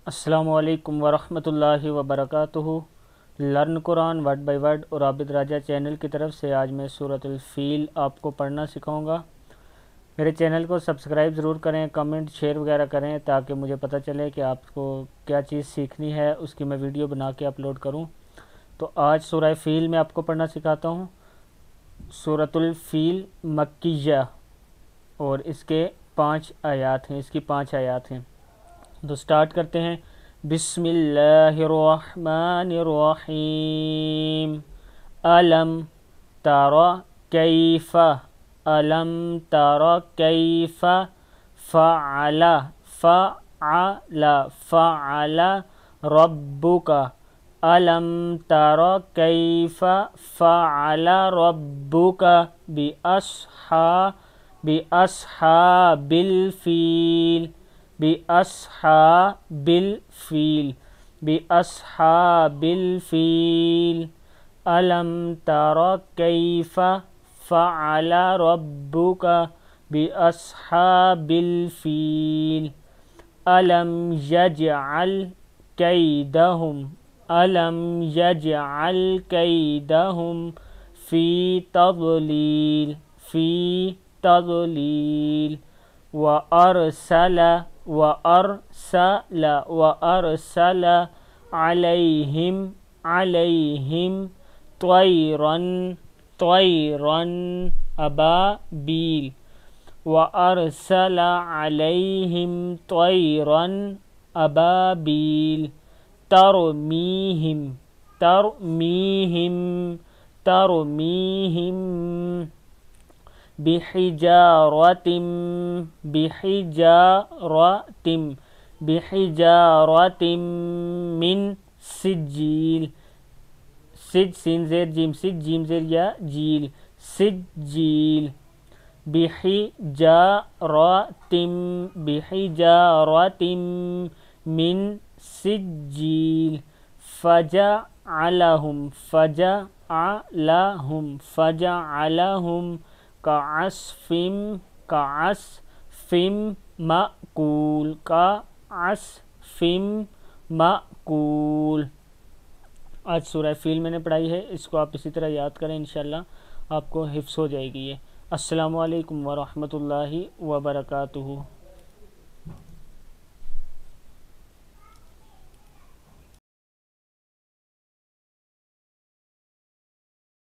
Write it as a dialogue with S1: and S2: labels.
S1: السلام علیکم ورحمۃ اللہ وبرکاتہ۔ Learn Quran word by word اور عابد راجہ چینل کی طرف سے آج میں سورۃ الفیل آپ کو پڑھنا سکھاؤں گا۔ میرے چینل کو سبسکرائب ضرور کریں، کمنٹ شیئر وغیرہ کریں تاکہ مجھے پتہ چلے کہ آپ کو کیا چیز سیکھنی ہے، اس کی میں ویڈیو بنا کے اپلوڈ کروں۔ تو آج سورہ فیل میں آپ کو پڑھنا سکھاتا ہوں۔ سورۃ الفیل مکیہ اور اس کے 5 آیات ہیں، تو سٹارٹ کرتے ہیں۔ بسم اللہ الرحمن الرحیم۔ الم تر کیف فعل ربک الم تر کیف فعل ربک بأصحاب الفیل الم تر کیف فعل ربک بأصحاب الفیل الم یجعل کیدہم فی تضلیل وأرسل علیہم طیرا ابابیل ترمیہم بحجارة من سجیل سجیم زیر یا جیل سجیل بحجارة من سجیل فجعلهم كعصف مأکول۔ آج سورہ فیل میں نے پڑھائی ہے، اس کو آپ اسی طرح یاد کریں، انشاءاللہ آپ کو حفظ ہو جائے گی یہ۔ السلام علیکم ورحمۃ اللہ وبرکاتہ۔